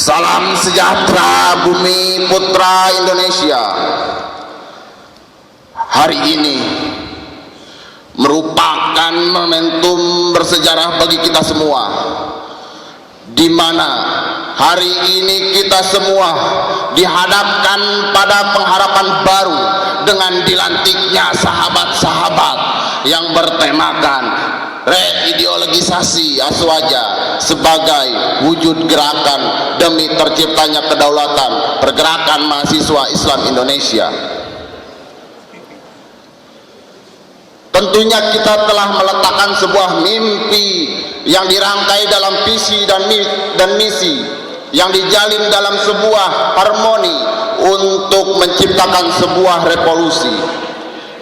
Salam sejahtera bumi putra Indonesia. Hari ini merupakan momentum bersejarah bagi kita semua, di mana hari ini kita semua dihadapkan pada pengharapan baru dengan dilantiknya sahabat-sahabat yang bertemakan reideologisasi Aswaja sebagai wujud gerakan demi terciptanya kedaulatan pergerakan mahasiswa Islam Indonesia. Tentunya kita telah meletakkan sebuah mimpi yang dirangkai dalam visi dan misi yang dijalin dalam sebuah harmoni untuk menciptakan sebuah revolusi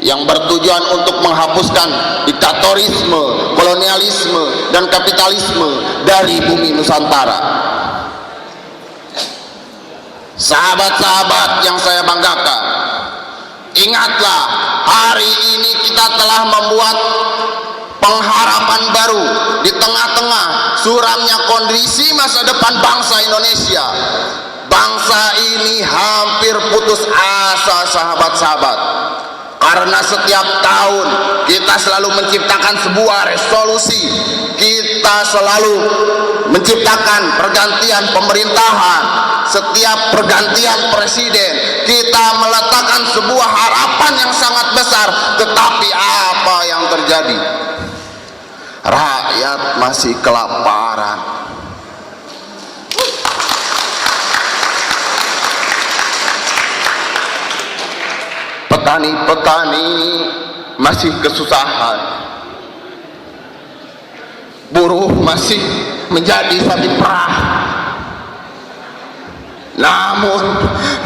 yang bertujuan untuk menghapuskan diktatorisme, kolonialisme, dan kapitalisme dari bumi Nusantara. Sahabat-sahabat yang saya banggakan, ingatlah, hari ini kita telah membuat pengharapan baru di tengah-tengah suramnya kondisi masa depan bangsa Indonesia. Bangsa ini hampir putus asa, sahabat-sahabat, karena setiap tahun kita selalu menciptakan sebuah resolusi, kita selalu menciptakan pergantian pemerintahan, setiap pergantian presiden kita meletakkan sebuah harapan yang sangat besar. Tetapi apa yang terjadi? Rakyat masih kelaparan. Petani-petani masih kesusahan, buruh masih menjadi sapi perah. Namun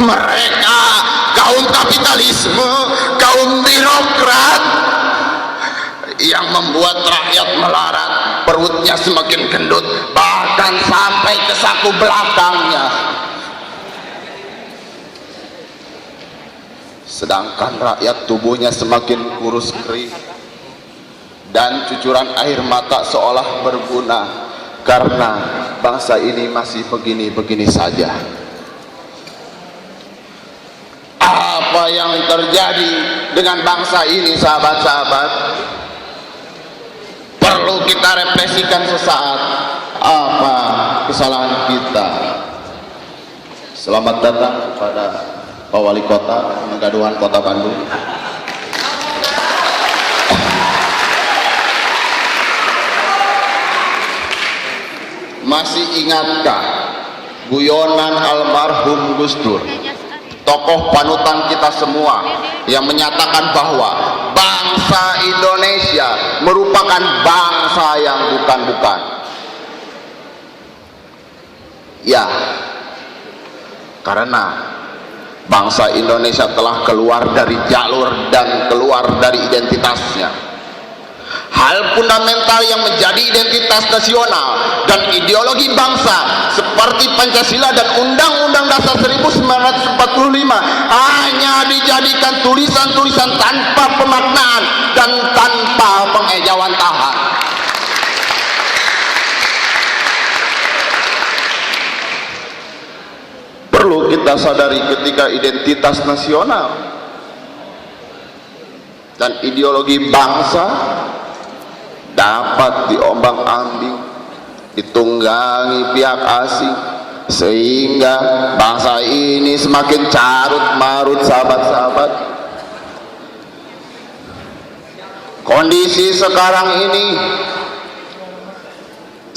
mereka, kaum kapitalisme, kaum birokrat yang membuat rakyat melarat, perutnya semakin gendut, bahkan sampai ke saku belakangnya. Sedangkan rakyat tubuhnya semakin kurus kering dan cucuran air mata seolah berguna karena bangsa ini masih begini-begini saja. Apa yang terjadi dengan bangsa ini, sahabat-sahabat? Perlu kita refleksikan sesaat. Apa kesalahan kita? Selamat datang kepada Pak Wali Kota Penggaduhan Kota Bandung. Masih ingatkah guyonan almarhum Gus Dur, tokoh panutan kita semua, yang menyatakan bahwa bangsa Indonesia merupakan bangsa yang bukan-bukan? Ya, karena bangsa Indonesia telah keluar dari jalur dan keluar dari identitasnya. Hal fundamental yang menjadi identitas nasional dan ideologi bangsa seperti Pancasila dan Undang-Undang Dasar 1945 hanya dijadikan tulisan-tulisan tanpa pemaknaan dan tanpa pengejawantahan. Perlu kita sadari ketika identitas nasional dan ideologi bangsa dapat diombang-ambing, ditunggangi pihak asing, sehingga bangsa ini semakin carut-marut, sahabat-sahabat. Kondisi sekarang ini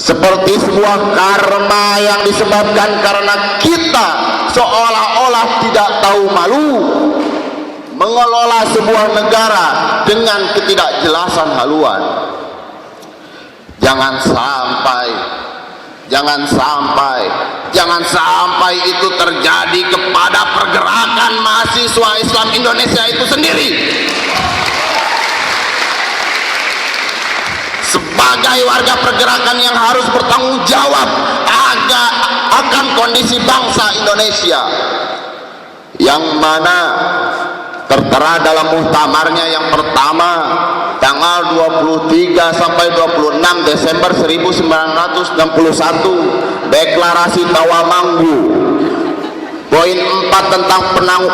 seperti sebuah karma yang disebabkan karena kita seolah-olah tidak tahu malu mengelola sebuah negara dengan ketidakjelasan haluan. Jangan sampai itu terjadi kepada pergerakan mahasiswa Islam Indonesia itu sendiri. Sebagai warga pergerakan yang harus bertanggung jawab akan kondisi bangsa Indonesia, yang mana tertera dalam muktamarnya yang pertama tanggal 23 sampai 26 Desember 1961, Deklarasi Tawamanggu. Poin 4 tentang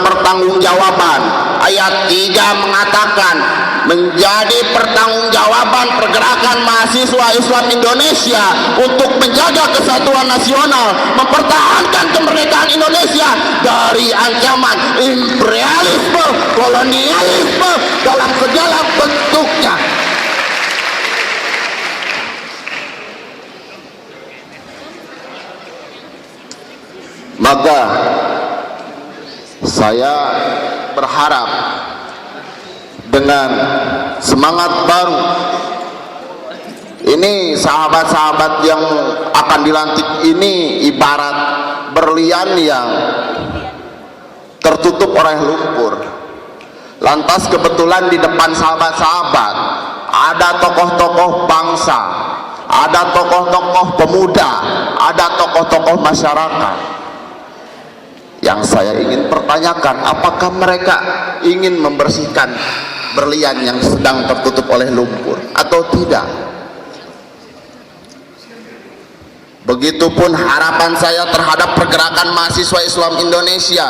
pertanggungjawaban. Ayat 3 mengatakan menjadi pertanggungjawaban pergerakan mahasiswa Islam Indonesia untuk menjaga kesatuan nasional, mempertahankan kemerdekaan Indonesia dari ancaman imperialisme, kolonialisme dalam segala bentuknya. Maka saya berharap dengan semangat baru ini, sahabat-sahabat yang akan dilantik ini ibarat berlian yang tertutup oleh lumpur. Lantas kebetulan di depan sahabat-sahabat ada tokoh-tokoh bangsa, ada tokoh-tokoh pemuda, ada tokoh-tokoh masyarakat. Yang saya ingin pertanyakan, apakah mereka ingin membersihkan berlian yang sedang tertutup oleh lumpur atau tidak? Begitupun harapan saya terhadap pergerakan mahasiswa Islam Indonesia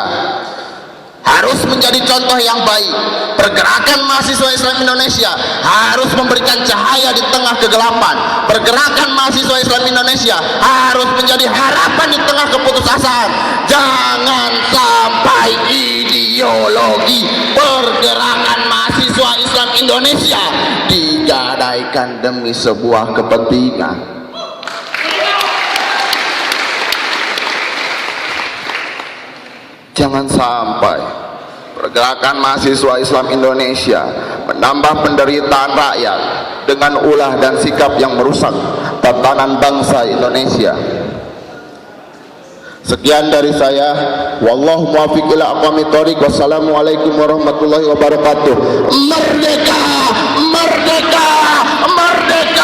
harus menjadi contoh yang baik. Pergerakan mahasiswa Islam Indonesia harus memberikan cahaya di tengah kegelapan. Pergerakan mahasiswa Islam Indonesia harus menjadi harapan di tengah keputusasaan. Jangan sampai ideologi pergerakan mahasiswa Islam Indonesia digadaikan demi sebuah kepentingan. Jangan sampai pergerakan mahasiswa Islam Indonesia menambah penderitaan rakyat dengan ulah dan sikap yang merusak tatanan bangsa Indonesia. Sekian dari saya. Wallahu muwaffiq ila aqwamit thoriq. Wassalamualaikum warahmatullahi wabarakatuh. Merdeka! Merdeka! Merdeka!